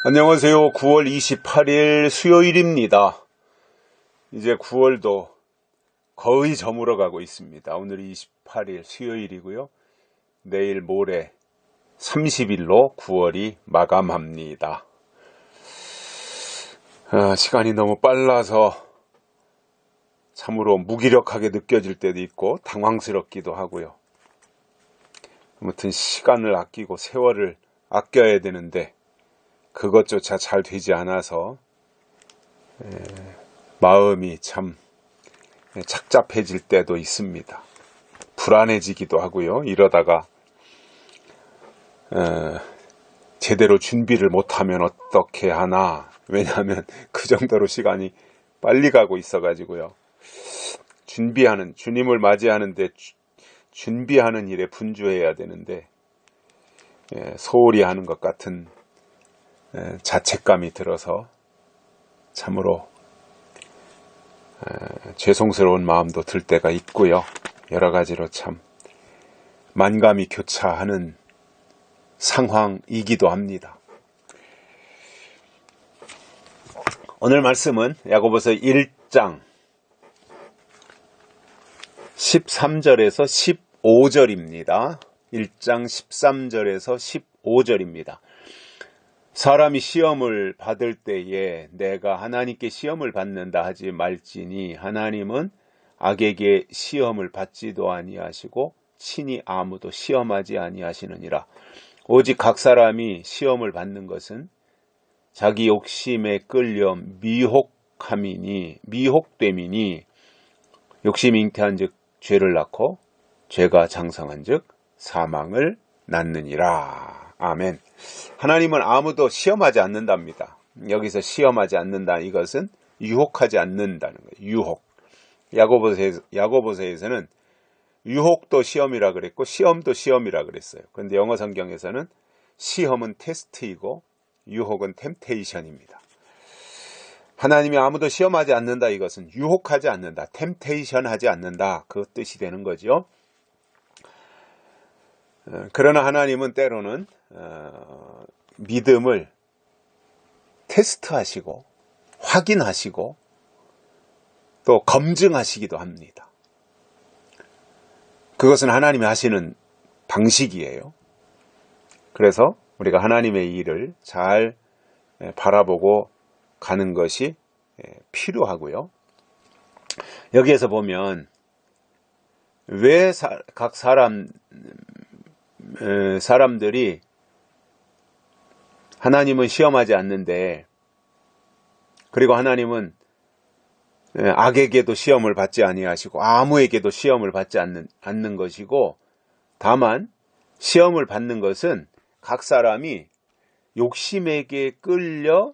안녕하세요. 9월 28일 수요일입니다. 이제 9월도 거의 저물어 가고 있습니다. 오늘이 28일 수요일이고요. 내일 모레 30일로 9월이 마감합니다. 시간이 너무 빨라서 참으로 무기력하게 느껴질 때도 있고 당황스럽기도 하고요. 아무튼 시간을 아끼고 세월을 아껴야 되는데 그것조차 잘 되지 않아서 마음이 참 착잡해질 때도 있습니다. 불안해지기도 하고요. 이러다가 제대로 준비를 못하면 어떻게 하나. 왜냐하면 그 정도로 시간이 빨리 가고 있어가지고요. 주님을 맞이하는데 준비하는 일에 분주해야 되는데 소홀히 하는 것 같은 자책감이 들어서 참으로 죄송스러운 마음도 들 때가 있고요. 여러 가지로 참 만감이 교차하는 상황이기도 합니다. 오늘 말씀은 야고보서 1장 13절에서 15절입니다. 1장 13절에서 15절입니다. 사람이 시험을 받을 때에 내가 하나님께 시험을 받는다 하지 말지니 하나님은 악에게 시험을 받지도 아니하시고 친히 아무도 시험하지 아니하시느니라. 오직 각 사람이 시험을 받는 것은 자기 욕심에 끌려 미혹됨이니 욕심이 잉태한 즉 죄를 낳고 죄가 장성한 즉 사망을 낳느니라. 아멘. 하나님은 아무도 시험하지 않는답니다. 여기서 시험하지 않는다, 이것은 유혹하지 않는다는 거예요. 유혹. 야고보서에서는 유혹도 시험이라 그랬고 시험도 시험이라 그랬어요. 그런데 영어 성경에서는 시험은 테스트이고 유혹은 템테이션입니다. 하나님이 아무도 시험하지 않는다, 이것은 유혹하지 않는다, 템테이션 하지 않는다, 그 뜻이 되는 거죠. 그러나 하나님은 때로는 믿음을 테스트하시고 확인하시고 또 검증하시기도 합니다. 그것은 하나님이 하시는 방식이에요. 그래서 우리가 하나님의 일을 잘 바라보고 가는 것이 필요하고요. 여기에서 보면 왜 각 사람들이 하나님은 시험하지 않는데, 그리고 하나님은 악에게도 시험을 받지 아니하시고 아무에게도 시험을 받지 않는 것이고, 다만 시험을 받는 것은 각 사람이 욕심에게 끌려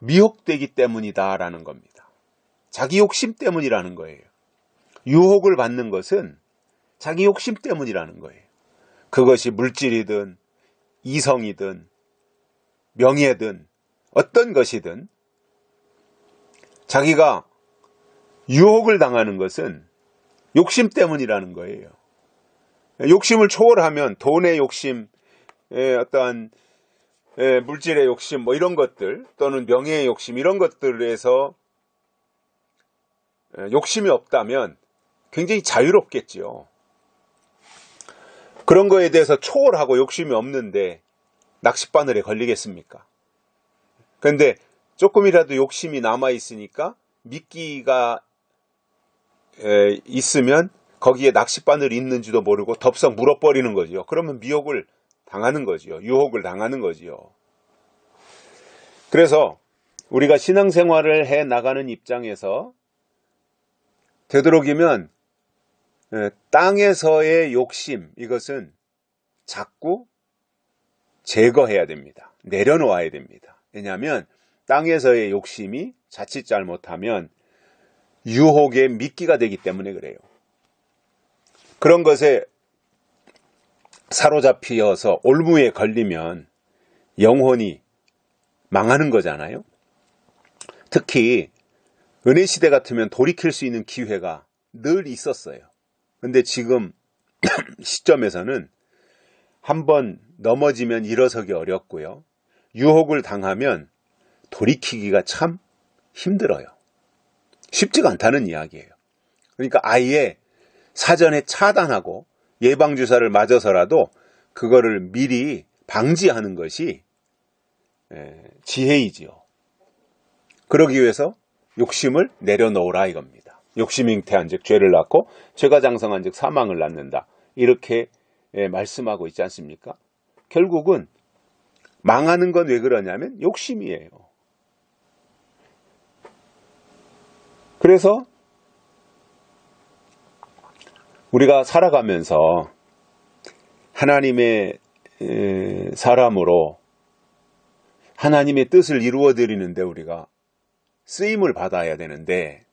미혹되기 때문이다라는 겁니다. 자기 욕심 때문이라는 거예요. 유혹을 받는 것은 자기 욕심 때문이라는 거예요. 그것이 물질이든 이성이든 명예든 어떤 것이든 자기가 유혹을 당하는 것은 욕심 때문이라는 거예요. 욕심을 초월하면 돈의 욕심, 어떠한 물질의 욕심, 뭐 이런 것들, 또는 명예의 욕심, 이런 것들에서 욕심이 없다면 굉장히 자유롭겠지요. 그런 거에 대해서 초월하고 욕심이 없는데 낚싯바늘에 걸리겠습니까? 그런데 조금이라도 욕심이 남아있으니까 미끼가 있으면 거기에 낚싯바늘이 있는지도 모르고 덥석 물어버리는 거지요. 그러면 미혹을 당하는 거지요. 유혹을 당하는 거지요. 그래서 우리가 신앙생활을 해 나가는 입장에서 되도록이면 땅에서의 욕심, 이것은 자꾸 제거해야 됩니다. 내려놓아야 됩니다. 왜냐하면 땅에서의 욕심이 자칫 잘못하면 유혹의 미끼가 되기 때문에 그래요. 그런 것에 사로잡히어서 올무에 걸리면 영혼이 망하는 거잖아요. 특히 은혜시대 같으면 돌이킬 수 있는 기회가 늘 있었어요. 근데 지금 시점에서는 한번 넘어지면 일어서기 어렵고요. 유혹을 당하면 돌이키기가 참 힘들어요. 쉽지가 않다는 이야기예요. 그러니까 아예 사전에 차단하고 예방주사를 맞아서라도 그거를 미리 방지하는 것이 지혜이지요. 그러기 위해서 욕심을 내려놓으라 이겁니다. 욕심이 잉태한 즉 죄를 낳고 죄가 장성한 즉 사망을 낳는다. 이렇게 말씀하고 있지 않습니까? 결국은 망하는 건 왜 그러냐면 욕심이에요. 그래서 우리가 살아가면서 하나님의 사람으로 하나님의 뜻을 이루어드리는데 우리가 쓰임을 받아야 되는데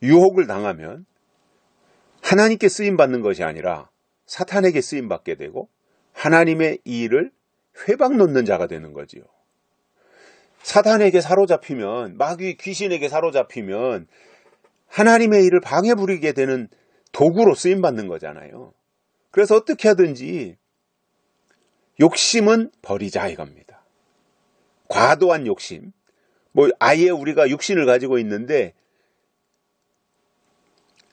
유혹을 당하면 하나님께 쓰임받는 것이 아니라 사탄에게 쓰임받게 되고 하나님의 일을 회방 놓는 자가 되는 거지요. 사탄에게 사로잡히면 마귀 귀신에게 사로잡히면 하나님의 일을 방해 부리게 되는 도구로 쓰임받는 거잖아요. 그래서 어떻게 하든지 욕심은 버리자 이겁니다. 과도한 욕심. 아예 우리가 육신을 가지고 있는데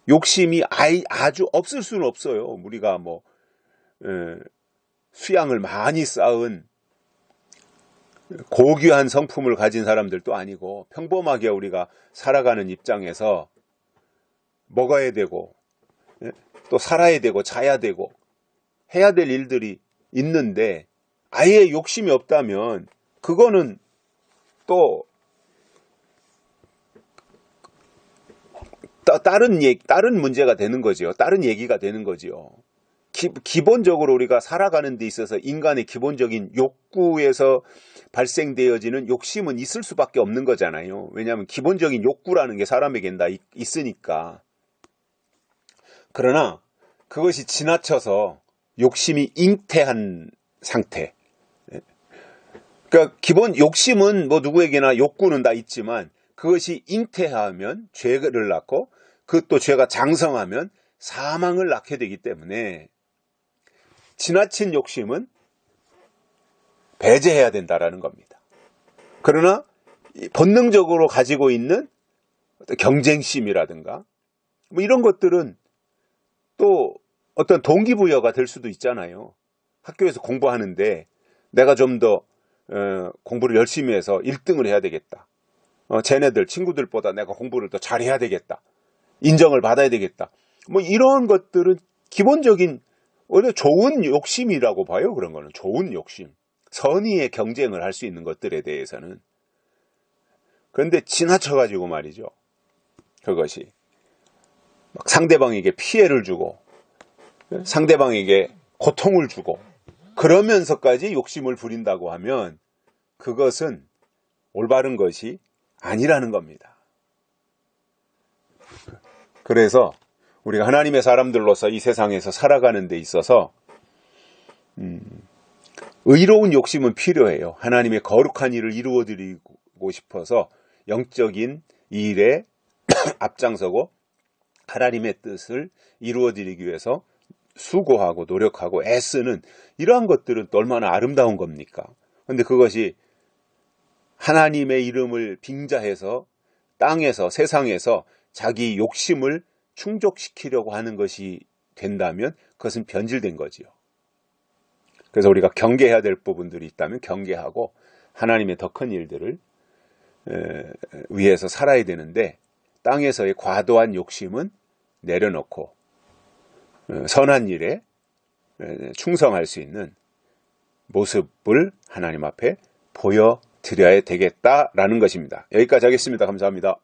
욕심이 아주 없을 수는 없어요. 우리가 수양을 많이 쌓은 고귀한 성품을 가진 사람들도 아니고 평범하게 우리가 살아가는 입장에서 먹어야 되고 또 살아야 되고 자야 되고 해야 될 일들이 있는데 아예 욕심이 없다면 그거는 또 다른 문제가 되는 거지요. 다른 얘기가 되는 거지요. 기본적으로 우리가 살아가는 데 있어서 인간의 기본적인 욕구에서 발생되어지는 욕심은 있을 수밖에 없는 거잖아요. 왜냐하면 기본적인 욕구라는 게 사람에겐 다 있으니까. 그러나 그것이 지나쳐서 욕심이 잉태한 상태. 그러니까 기본 욕심은 누구에게나 욕구는 다 있지만 그것이 잉태하면 죄를 낳고 그 또 죄가 장성하면 사망을 낳게 되기 때문에 지나친 욕심은 배제해야 된다라는 겁니다. 그러나 본능적으로 가지고 있는 경쟁심이라든가 이런 것들은 또 어떤 동기부여가 될 수도 있잖아요. 학교에서 공부하는데 내가 좀 더 공부를 열심히 해서 1등을 해야 되겠다. 쟤네들 친구들보다 내가 공부를 더 잘해야 되겠다. 인정을 받아야 되겠다. 이런 것들은 기본적인 원래 좋은 욕심이라고 봐요. 그런 거는 좋은 욕심. 선의의 경쟁을 할 수 있는 것들에 대해서는. 그런데 지나쳐가지고 말이죠. 그것이 막 상대방에게 피해를 주고 상대방에게 고통을 주고 그러면서까지 욕심을 부린다고 하면 그것은 올바른 것이 아니라는 겁니다. 그래서 우리가 하나님의 사람들로서 이 세상에서 살아가는 데 있어서 의로운 욕심은 필요해요. 하나님의 거룩한 일을 이루어드리고 싶어서 영적인 일에 앞장서고 하나님의 뜻을 이루어드리기 위해서 수고하고 노력하고 애쓰는 이러한 것들은 또 얼마나 아름다운 겁니까? 그런데 그것이 하나님의 이름을 빙자해서 땅에서 세상에서 자기 욕심을 충족시키려고 하는 것이 된다면 그것은 변질된 거지요. 그래서 우리가 경계해야 될 부분들이 있다면 경계하고 하나님의 더 큰 일들을 위해서 살아야 되는데 땅에서의 과도한 욕심은 내려놓고 선한 일에 충성할 수 있는 모습을 하나님 앞에 보여드려야 되겠다라는 것입니다. 여기까지 하겠습니다. 감사합니다.